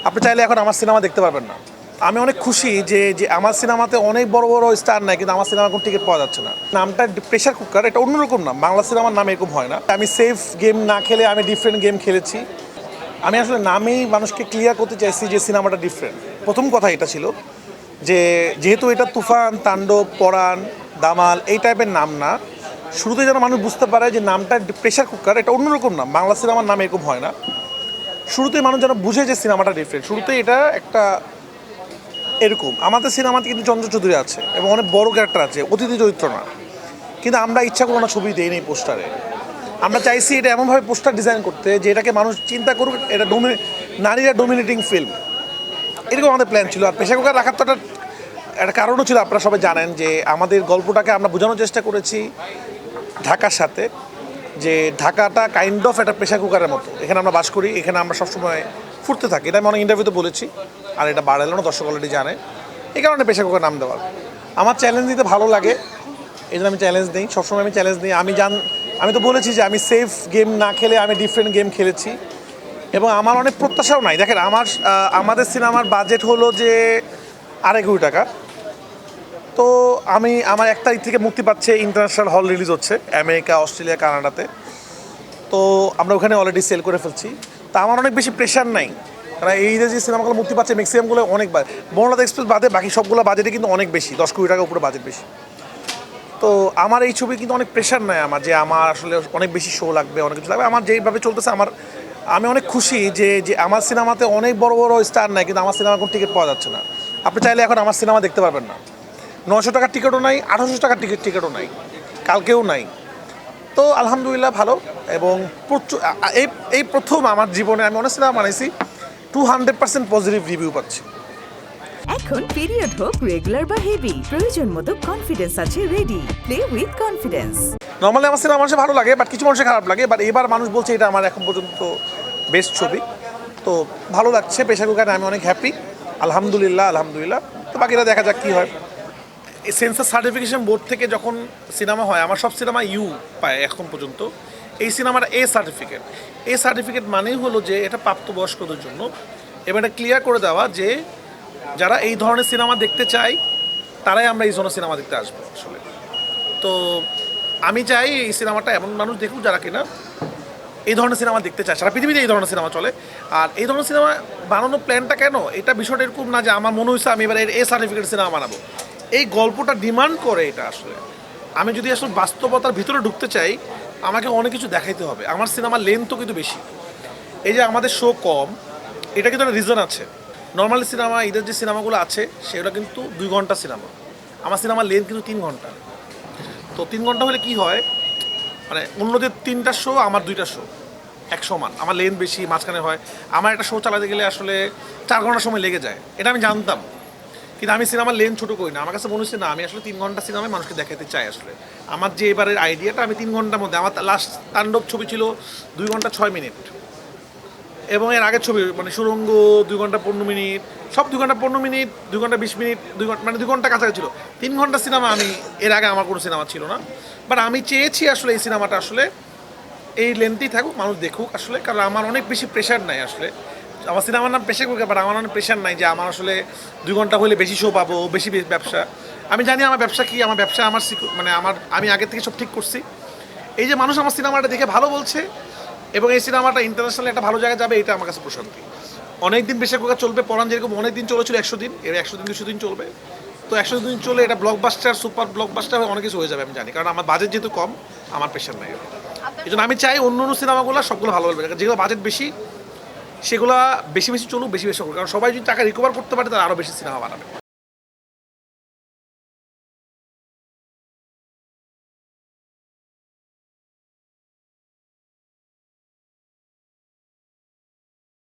আপনি চাইলে এখন আমার সিনেমা দেখতে পারবেন না। আমি অনেক খুশি যে আমার সিনেমাতে অনেক বড় বড় স্টার নাই, কিন্তু আমার সিনেমা কোনো টিকিট পাওয়া যাচ্ছে না। নামটা প্রেশার কুকার, এটা অন্যরকম নাম, বাংলা সিনেমার নাম এরকম হয় না। আমি সেফ গেম না খেলে আমি ডিফারেন্ট গেম খেলেছি। আমি আসলে নামেই মানুষকে ক্লিয়ার করতে চাইছি যে সিনেমাটা ডিফারেন্ট। প্রথম কথা এটা ছিল যে যেহেতু এটা তুফান, তাণ্ডব, পরাণ, দামাল এই টাইপের নাম না, শুরুতে যেন মানুষ বুঝতে পারে যে নামটা প্রেশার কুকার, এটা অন্যরকম নাম, বাংলা সিনেমার নাম এরকম হয় না। শুরুতে মানুষ যেন বুঝে যে সিনেমাটা ডিফারেন্ট। শুরুতে এটা একটা এরকম আমাদের সিনেমাতে কিন্তু চন্দ্র চৌধুরী আছে এবং অনেক বড় ক্যারেক্টার আছে, অতিথি চরিত্র না, কিন্তু আমরা ইচ্ছা করো না ছবি দেই এই পোস্টারে। আমরা চাইছি এটা এমনভাবে পোস্টার ডিজাইন করতে যে এটাকে মানুষ চিন্তা করুক এটা নারীরা ডোমিনেটিং ফিল্ম, এরকম আমাদের প্ল্যান ছিল। আর পেশা কুকার রাখার তো একটা কারণও ছিল, আপনারা সবাই জানেন যে আমাদের গল্পটাকে আমরা বোঝানোর চেষ্টা করেছি ঢাকার সাথে, যে ঢাকাটা কাইন্ড অফ একটা প্রেশার কুকারের মতো। এখানে আমরা বাস করি, এখানে আমরা সবসময় ফুটতে থাকি, এটা আমি অনেক ইন্টারভিউতে বলেছি, আর এটা বাড়ালো না, দর্শক অলরেডি জানে। এই কারণে প্রেশার কুকার নাম দেওয়ার। আমার চ্যালেঞ্জ দিতে ভালো লাগে, এই জন্য আমি চ্যালেঞ্জ দিই, সবসময় আমি চ্যালেঞ্জ দিই। আমি তো বলেছি যে আমি সেফ গেম না খেলে আমি ডিফারেন্ট গেম খেলেছি, এবং আমার অনেক প্রত্যাশাও নাই। দেখেন আমাদের সিনেমার বাজেট হলো যে 2.5 কোটি টাকা। তো আমার 1 তারিখ থেকে মুক্তি পাচ্ছে, ইন্টারন্যাশনাল হল রিলিজ হচ্ছে আমেরিকা, অস্ট্রেলিয়া, কানাডাতে। তো আমরা ওখানে অলরেডি সেল করে ফেলছি। তা আমার অনেক বেশি প্রেশার নাই, কারণ এই যে সিনেমাগুলো মুক্তি পাচ্ছে ম্যাক্সিমামগুলো অনেক বনলতা এক্সপ্রেস বাদে বাকি সবগুলো বাজেটে কিন্তু অনেক বেশি, 10 কোটি টাকা উপরে বাজেট বেশি। তো আমার এই ছবি কিন্তু অনেক প্রেশার নাই আমার, যে আমার আসলে অনেক বেশি শো লাগবে, অনেক কিছু লাগবে। আমার যেইভাবে চলতেছে আমি অনেক খুশি যে আমার সিনেমাতে অনেক বড় বড় স্টার নাই, কিন্তু আমার সিনেমা কোনো টিকিট পাওয়া যাচ্ছে না। আপনি চাইলে এখন আমার সিনেমা দেখতে পারবেন না। 900 টাকার টিকিটও নাই, 800 টাকার টিকিটও নাই, কালকেও নাই। তো আলহামদুলিল্লাহ ভালো। এবং প্রচুর এই প্রথম আমার জীবনে আমি অনেক সিনেমা বানাইছি, 200% পজিটিভ রিভিউ পাচ্ছি। এখন পিরিয়ড হোক রেগুলার বা হেভি, প্রয়োজন মতো কনফিডেন্স আছে ready. Play with confidence. Normally আমার সিনেমা মানুষের ভালো লাগে, বাট কিছু মানুষের খারাপ লাগে। বাট এবার মানুষ বলছে এটা আমার এখন পর্যন্ত বেস্ট ছবি। তো ভালো লাগছে, পেশা কুকারে আমি অনেক হ্যাপি, আলহামদুলিল্লাহ। তো বাকিটা দেখা যাক কী হয়। এই সেন্সার সার্টিফিকেশন বোর্ড থেকে যখন সিনেমা হয়, আমার সব সিনেমা ইউ পায় এখন পর্যন্ত। এই সিনেমাটা এ সার্টিফিকেট মানেই হলো যে এটা প্রাপ্তবয়স্কদের জন্য, এবং এটা ক্লিয়ার করে দেওয়া যে যারা এই ধরনের সিনেমা দেখতে চায় তারাই আমরা এই ধরনের সিনেমা দেখতে আসবো আসলে। তো আমি চাই এই সিনেমাটা এমন মানুষ দেখুক যারা কিনা এই ধরনের সিনেমা দেখতে চায়, সারা পৃথিবীতে এই ধরনের সিনেমা চলে। আর এই ধরনের সিনেমা বানানোর প্ল্যানটা কেন, এটা বিষয়টা এরকম না যে আমার মনে হয়েছে আমি এবার এ সার্টিফিকেট সিনেমা বানাবো। এই গল্পটা ডিমান্ড করে এটা আসলে। আমি যদি আসলে বাস্তবতার ভিতরে ঢুকতে চাই, আমাকে অনেক কিছু দেখাইতে হবে। আমার সিনেমার লেন্থও কিন্তু বেশি, এই যে আমাদের শো কম, এটা কিন্তু একটা রিজন আছে। নর্মালি সিনেমা ঈদের যে সিনেমাগুলো আছে সেগুলো কিন্তু 2 ঘন্টা সিনেমা, আমার সিনেমার লেন্থ কিন্তু 3 ঘন্টা। তো 3 ঘন্টা হলে কি হয়, মানে অন্যদের 3টা শো, আমার 2টা শো এক সমান। আমার লেন্থ বেশি, মাঝখানে হয়। আমার একটা শো চালাতে গেলে আসলে 4 ঘন্টা সময় লেগে যায়, এটা আমি জানতাম, কিন্তু আমি সিনেমার লেন্থ ছোটো করি না। আমার কাছে মনে হচ্ছে না, আমি আসলে 3 ঘন্টা সিনেমায় মানুষকে দেখাতে চাই আসলে। আমার যে এবারের আইডিয়াটা, আমি 3 ঘন্টার মধ্যে, আমার লাস্ট তাণ্ডব ছবি ছিল 2 ঘন্টা 6 মিনিট, এবং এর আগের ছবি মানে সুরঙ্গ 2 ঘন্টা 15 মিনিট, সব 2 ঘন্টা 15 মিনিট, 2 ঘন্টা 20 মিনিট, 2 ঘন্টা মানে 2 ঘন্টা কাছাকাছি ছিল। 3 ঘন্টা সিনেমা আমি এর আগে আমার কোনো সিনেমা ছিল না। বাট আমি চেয়েছি আসলে এই সিনেমাটা আসলে এই লেন্থেই থাকুক, মানুষ দেখুক আসলে, কারণ আমার অনেক বেশি প্রেশার নাই আসলে। আমার সিনেমার নাম প্রেশার কুকার, বাট আমার অনেক প্রেশার নাই যে আমার আসলে 2 ঘন্টা হলে বেশি শো পাবো, বেশি ব্যবসা। আমি জানি আমার ব্যবসা কি, আমার ব্যবসা মানে আমি আগের থেকে সব ঠিক করছি। এই যে মানুষ আমার সিনেমাটা দেখে ভালো বলছে এবং এই সিনেমাটা ইন্টারন্যাশনাল একটা ভালো জায়গায় যাবে, এটা আমার কাছে প্রশান্তি। অনেক দিন প্রেশার কুকার চলবে, পরাণ যেরকম অনেক দিন চলেছিল 100 দিন, এর 100 দিন 200 দিন চলবে। তো 100 দিন চলে এটা ব্লকবাস্টার, সুপার ব্লকবাস্টার অনেক কিছু হয়ে যাবে আমি জানি, কারণ আমার বাজেট যেহেতু কম, আমার প্রেশার নাই। এই জন্য আমি চাই অন্য সিনেমাগুলো সবগুলো ভালো বলবে, যেগুলো বাজেট বেশি সেগুলো বেশি চলুক, বেশি চলুক, কারণ সবাই যদি টাকা রিকভার করতে পারে তারা আরও বেশি সিনেমা বানাবে।